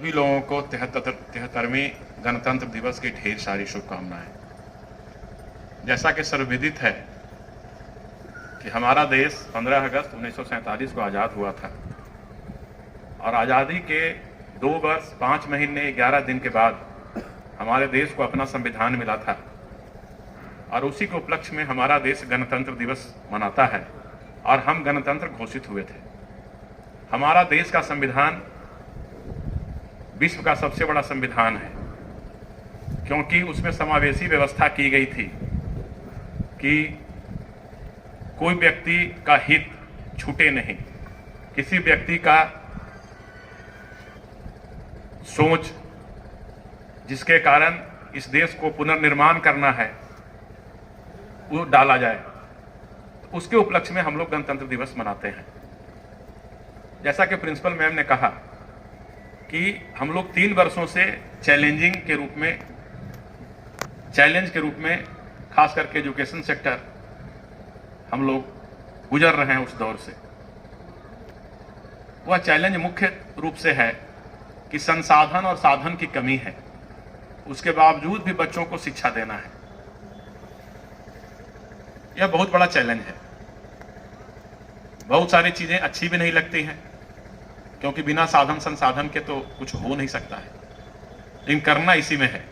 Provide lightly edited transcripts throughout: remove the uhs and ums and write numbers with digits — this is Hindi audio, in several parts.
सभी लोगों को 73वें गणतंत्र दिवस की ढेर सारी शुभकामनाएं। जैसा कि सर्वविदित है कि हमारा देश 15 अगस्त 1947 को आज़ाद हुआ था और आज़ादी के 2 वर्ष 5 महीने 11 दिन के बाद हमारे देश को अपना संविधान मिला था और उसी के उपलक्ष्य में हमारा देश गणतंत्र दिवस मनाता है और हम गणतंत्र घोषित हुए थे। हमारा देश का संविधान विश्व का सबसे बड़ा संविधान है क्योंकि उसमें समावेशी व्यवस्था की गई थी कि कोई व्यक्ति का हित छूटे नहीं, किसी व्यक्ति का सोच जिसके कारण इस देश को पुनर्निर्माण करना है वो डाला जाए। तो उसके उपलक्ष्य में हम लोग गणतंत्र दिवस मनाते हैं। जैसा कि प्रिंसिपल मैम ने कहा कि हम लोग 3 वर्षों से चैलेंज के रूप में खास करके एजुकेशन सेक्टर हम लोग गुजर रहे हैं उस दौर से। वह चैलेंज मुख्य रूप से है कि संसाधन और साधन की कमी है, उसके बावजूद भी बच्चों को शिक्षा देना है। यह बहुत बड़ा चैलेंज है। बहुत सारी चीजें अच्छी भी नहीं लगती हैं क्योंकि बिना साधन संसाधन के तो कुछ हो नहीं सकता है, लेकिन करना इसी में है।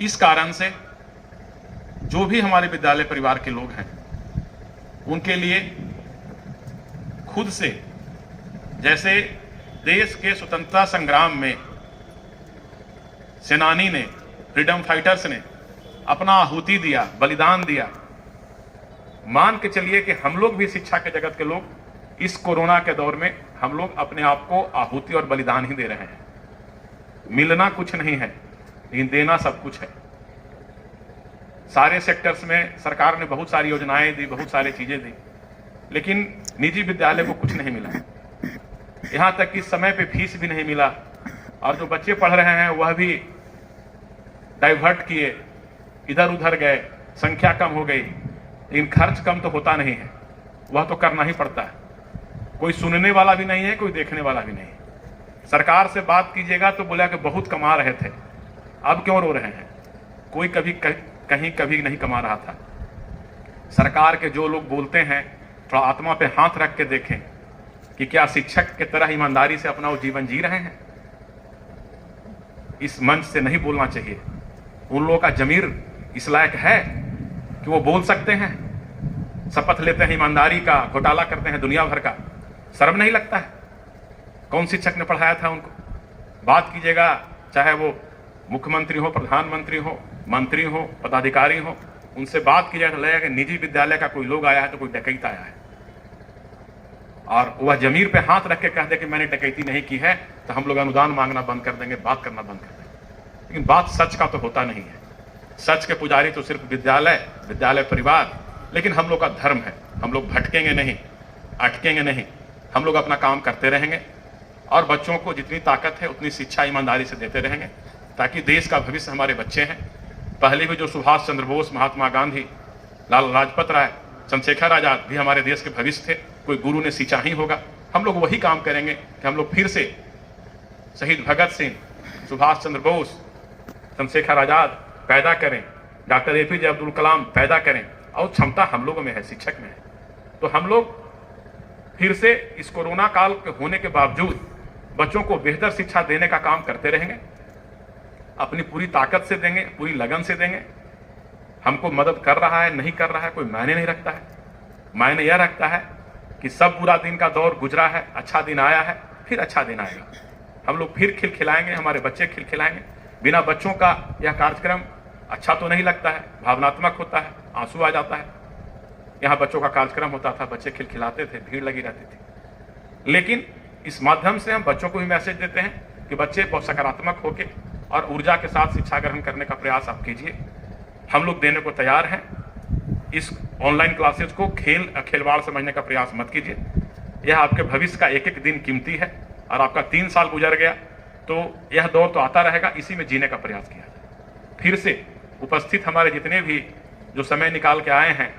इस कारण से जो भी हमारे विद्यालय परिवार के लोग हैं उनके लिए खुद से, जैसे देश के स्वतंत्रता संग्राम में सेनानी ने, फ्रीडम फाइटर्स ने अपना आहुति दिया, बलिदान दिया, मान के चलिए कि हम लोग भी शिक्षा के जगत के लोग इस कोरोना के दौर में हम लोग अपने आप को आहुति और बलिदान ही दे रहे हैं। मिलना कुछ नहीं है लेकिन देना सब कुछ है। सारे सेक्टर्स में सरकार ने बहुत सारी योजनाएं दी, बहुत सारी चीजें दी, लेकिन निजी विद्यालय को कुछ नहीं मिला। यहां तक कि समय पे फीस भी नहीं मिला और जो बच्चे पढ़ रहे हैं वह भी डाइवर्ट किए, इधर उधर गए, संख्या कम हो गई, लेकिन खर्च कम तो होता नहीं है, वह तो करना ही पड़ता है। कोई सुनने वाला भी नहीं है, कोई देखने वाला भी नहीं है। सरकार से बात कीजिएगा तो बोला कि बहुत कमा रहे थे, अब क्यों रो रहे हैं? कोई कभी नहीं कमा रहा था। सरकार के जो लोग बोलते हैं थोड़ा आत्मा पे हाथ रख के देखें कि क्या शिक्षक की तरह ईमानदारी से अपना वो जीवन जी रहे हैं? इस मंच से नहीं बोलना चाहिए। उन लोगों का जमीर इस लायक है कि वो बोल सकते हैं, शपथ लेते हैं ईमानदारी का, घोटाला करते हैं दुनिया भर का। शर्म नहीं लगता है? कौन शिक्षक ने पढ़ाया था उनको? बात कीजिएगा, चाहे वो मुख्यमंत्री हो, प्रधानमंत्री हो, मंत्री हो, पदाधिकारी हो, उनसे बात की जाए तो लगेगा कि निजी विद्यालय का कोई लोग आया है तो कोई डकैत आया है, और वह जमीर पे हाथ रख के कह दे कि मैंने डकैती नहीं की है तो हम लोग अनुदान मांगना बंद कर देंगे, बात करना बंद कर देंगे। लेकिन बात सच का तो होता नहीं है। सच के पुजारी तो सिर्फ विद्यालय परिवार, लेकिन हम लोग का धर्म है। हम लोग भटकेंगे नहीं, अटकेंगे नहीं, हम लोग अपना काम करते रहेंगे और बच्चों को जितनी ताकत है उतनी शिक्षा ईमानदारी से देते रहेंगे ताकि देश का भविष्य हमारे बच्चे हैं। पहले भी जो सुभाष चंद्र बोस, महात्मा गांधी, लाला लाजपत राय, चंद्रशेखर आजाद भी हमारे देश के भविष्य थे। कोई गुरु ने सींचा ही होगा। हम लोग वही काम करेंगे कि हम लोग फिर से शहीद भगत सिंह, सुभाष चंद्र बोस, चंद्रशेखर आजाद पैदा करें, डॉक्टर APJ अब्दुल कलाम पैदा करें, और क्षमता हम लोगों में है, शिक्षक में है। तो हम लोग फिर से इस कोरोना काल के होने के बावजूद बच्चों को बेहतर शिक्षा देने का काम करते रहेंगे, अपनी पूरी ताकत से देंगे, पूरी लगन से देंगे। हमको मदद कर रहा है नहीं कर रहा है कोई मायने नहीं रखता है। मायने यह रखता है कि सब बुरा दिन का दौर गुजरा है, अच्छा दिन आया है, फिर अच्छा दिन आएगा। हम लोग फिर खिलखिलाएंगे, हमारे बच्चे खिलखिलाएंगे। बिना बच्चों का यह कार्यक्रम अच्छा तो नहीं लगता है, भावनात्मक होता है, आंसू आ जाता है। यहाँ बच्चों का कार्यक्रम होता था, बच्चे खिलखिलाते थे, भीड़ लगी रहती थी। लेकिन इस माध्यम से हम बच्चों को भी मैसेज देते हैं कि बच्चे बहुत सकारात्मक होकर और ऊर्जा के साथ शिक्षा ग्रहण करने का प्रयास आप कीजिए। हम लोग देने को तैयार हैं। इस ऑनलाइन क्लासेस को खिलवाड़ समझने का प्रयास मत कीजिए। यह आपके भविष्य का एक एक दिन कीमती है और आपका 3 साल गुजर गया तो यह दौर तो आता रहेगा, इसी में जीने का प्रयास किया जाए। फिर से उपस्थित हमारे जितने भी जो समय निकाल के आए हैं,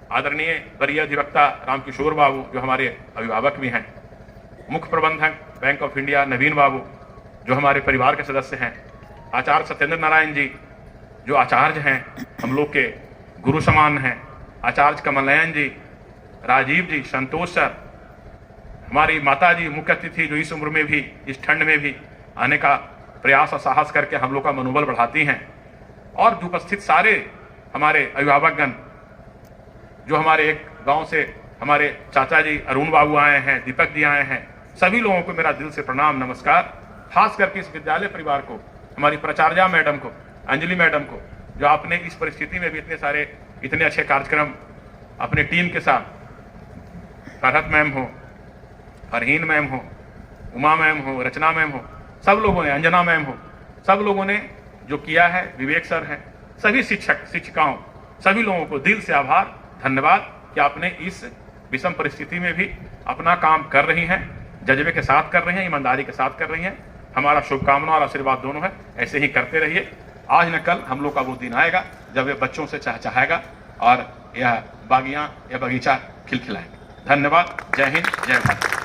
आदरणीय वरीय अधिवक्ता रामकिशोर बाबू जो हमारे अभिभावक भी हैं, मुख्य प्रबंधक बैंक ऑफ इंडिया नवीन बाबू, जो हमारे परिवार के सदस्य हैं, आचार्य सत्येंद्र नारायण जी जो आचार्य हैं, हम लोग के गुरु समान हैं, आचार्य कमलनयन जी, राजीव जी, संतोष सर, हमारी माता जी मुख्य अतिथि जो इस उम्र में भी, इस ठंड में भी आने का प्रयास और साहस करके हम लोग का मनोबल बढ़ाती हैं, और जो उपस्थित सारे हमारे अभिभावकगण, जो हमारे एक गांव से हमारे चाचा जी अरुण बाबू आए हैं, दीपक जी आए हैं, सभी लोगों को मेरा दिल से प्रणाम नमस्कार। खास करके इस विद्यालय परिवार को, हमारी प्राचार्या मैडम को, अंजलि मैडम को, जो आपने इस परिस्थिति में भी इतने अच्छे कार्यक्रम अपने टीम के साथ, फरहत मैम हो, फरहीन मैम हो, उमा मैम हो, रचना मैम हो, सब लोगों ने, अंजना मैम हो, सब लोगों ने जो किया है, विवेक सर हैं, सभी शिक्षक शिक्षिकाओं, सभी लोगों को दिल से आभार, धन्यवाद कि आपने इस विषम परिस्थिति में भी अपना काम कर रही हैं, जज्बे के साथ कर रही हैं, ईमानदारी के साथ कर रही हैं। हमारा शुभकामना और आशीर्वाद दोनों है, ऐसे ही करते रहिए। आज न कल हम लोग का वो दिन आएगा जब ये बच्चों से चहचहाएगा और यह बागियां, यह बगीचा खिलखिलाएगा। धन्यवाद। जय हिंद, जय भारत।